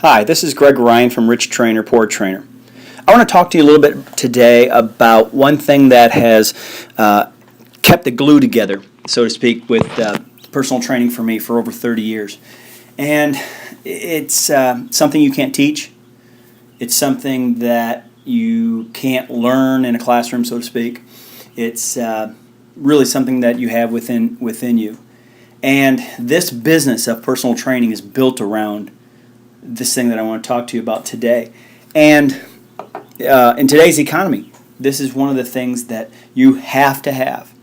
Hi, this is Greg Ryan from Rich Trainer, Poor Trainer. I want to talk to you a little bit today about one thing that has kept the glue together, so to speak, with personal training for me for over 30 years. And it's something you can't teach. It's something that you can't learn in a classroom, so to speak. It's really something that you have within you. And this business of personal training is built around this thing that I want to talk to you about today. And in today's economy, this is one of the things that you have to have,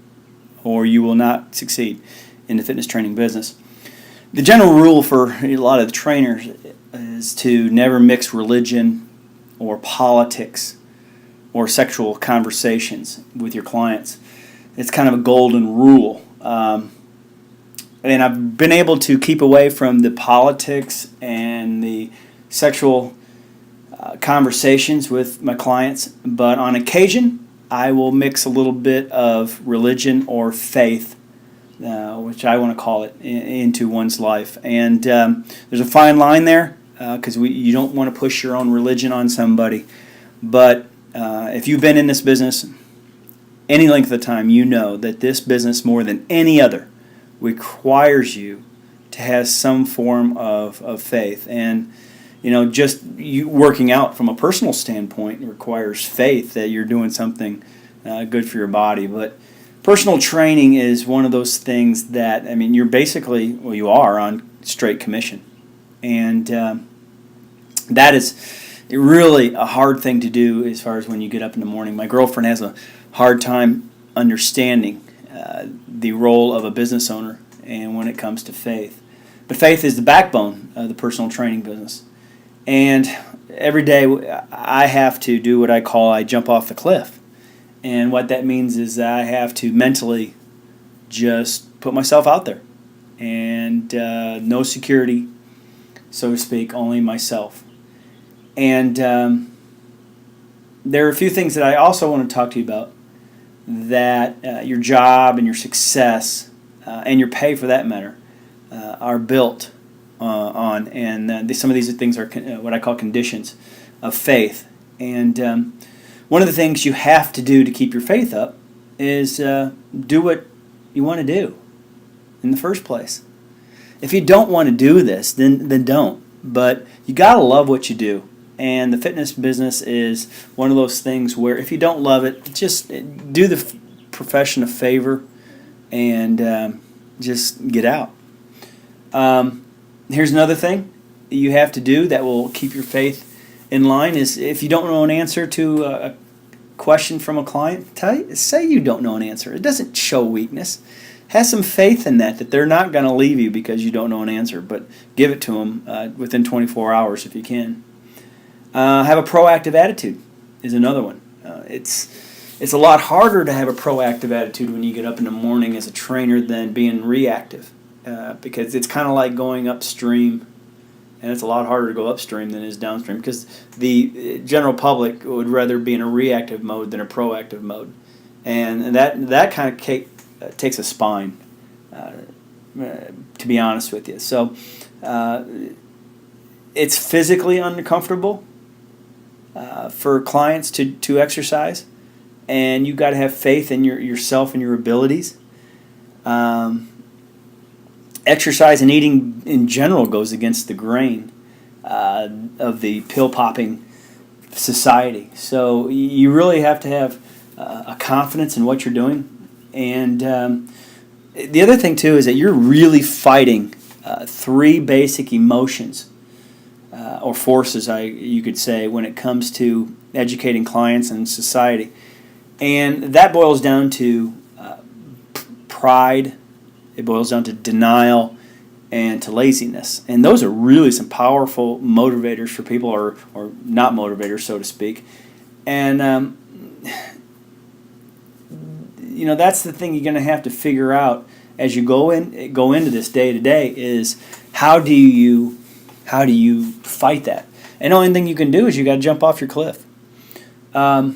or you will not succeed in the fitness training business. The general rule for a lot of the trainers is to never mix religion or politics or sexual conversations with your clients. It's kind of a golden rule. And I've been able to keep away from the politics and the sexual conversations with my clients, but on occasion I will mix a little bit of religion or faith, which I want to call it, into one's life. And there's a fine line there because you don't want to push your own religion on somebody. But if you've been in this business any length of time, you know that this business, more than any other, requires you to have some form of faith. And just you working out from a personal standpoint requires faith that you're doing something good for your body. But personal training is one of those things that, you're basically, you are on straight commission. And that is really a hard thing to do as far as when you get up in the morning. My girlfriend has a hard time understanding the role of a business owner and when it comes to faith. But faith is the backbone of the personal training business. And every day I have to do what I jump off the cliff. And what that means is I have to mentally just put myself out there. And no security, so to speak, only myself. And there are a few things that I also want to talk to you about, that your job and your success and your pay, for that matter, are built on. And some of these things are what I call conditions of faith. And one of the things you have to do to keep your faith up is do what you want to do in the first place. If you don't want to do this, then don't. But you got to love what you do. And the fitness business is one of those things where if you don't love it, just do the profession a favor and just get out. Here's another thing you have to do that will keep your faith in line is if you don't know an answer to a question from a client, say you don't know an answer. It doesn't show weakness. Have some faith in that they're not going to leave you because you don't know an answer, but give it to them within 24 hours if you can. Have a proactive attitude is another one. It's a lot harder to have a proactive attitude when you get up in the morning as a trainer than being reactive, because it's kind of like going upstream, and it's a lot harder to go upstream than it is downstream because the general public would rather be in a reactive mode than a proactive mode, and that kind of takes a spine, to be honest with you. So it's physically uncomfortable for clients to exercise, and you've got to have faith in yourself and your abilities. Exercise and eating in general goes against the grain of the pill-popping society. So you really have to have a confidence in what you're doing. And the other thing, too, is that you're really fighting three basic emotions or forces, you could say, when it comes to educating clients and society. And that boils down to pride, it boils down to denial, and to laziness. And those are really some powerful motivators for people, or not motivators, so to speak. And that's the thing you're going to have to figure out as you go into this day to day is how do you fight that? And the only thing you can do is you got to jump off your cliff. The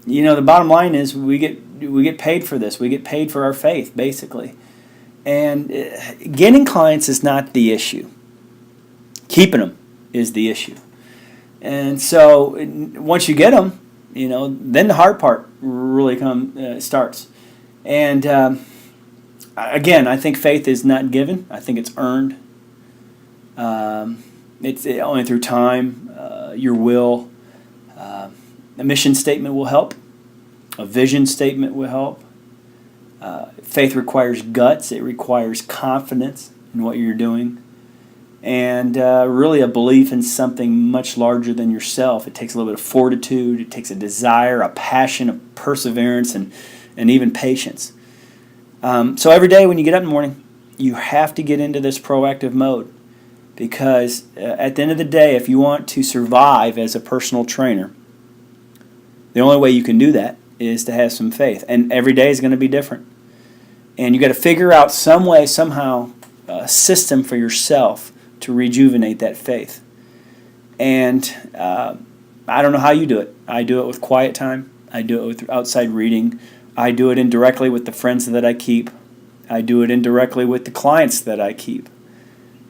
bottom line is we get paid for this. We get paid for our faith, basically. And getting clients is not the issue. Keeping them is the issue. And so once you get them, then the hard part really starts. And again, I think faith is not given. I think it's earned. It's only through time, your will. A mission statement will help. A vision statement will help. Faith requires guts. It requires confidence in what you're doing. And really a belief in something much larger than yourself. It takes a little bit of fortitude. It takes a desire, a passion, a perseverance, and even patience. So every day when you get up in the morning, you have to get into this proactive mode. Because at the end of the day, if you want to survive as a personal trainer, the only way you can do that is to have some faith. And every day is going to be different. And you got to figure out some way, somehow, a system for yourself to rejuvenate that faith. And I don't know how you do it. I do it with quiet time. I do it with outside reading. I do it indirectly with the friends that I keep. I do it indirectly with the clients that I keep.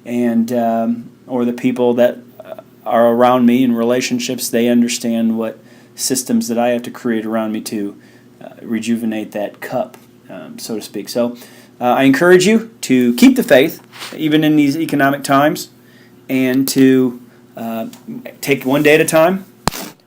And or the people that are around me in relationships. They understand what systems that I have to create around me to rejuvenate that cup, so to speak. So I encourage you to keep the faith, even in these economic times, and to take one day at a time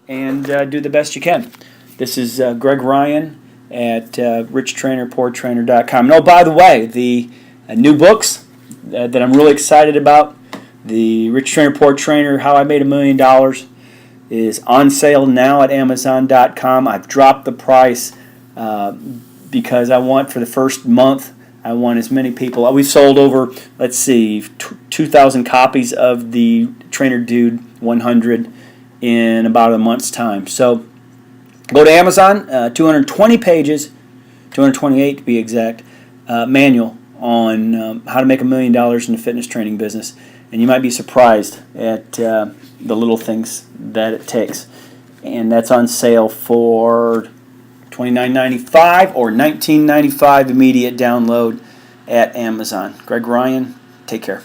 and do the best you can. This is Greg Ryan at richtrainerpoortrainer.com. And oh, by the way, the new books that I'm really excited about, the Rich Trainer, Poor Trainer, How I Made $1 Million, is on sale now at Amazon.com. I've dropped the price because I want, for the first month, I want as many people. We've sold over, 2,000 copies of the Trainer Dude 100 in about a month's time. So go to Amazon, 220 pages, 228 to be exact, manual on how to make $1 million in the fitness training business. And you might be surprised at the little things that it takes. And that's on sale for $29.95 or $19.95 immediate download at Amazon. Greg Ryan, take care.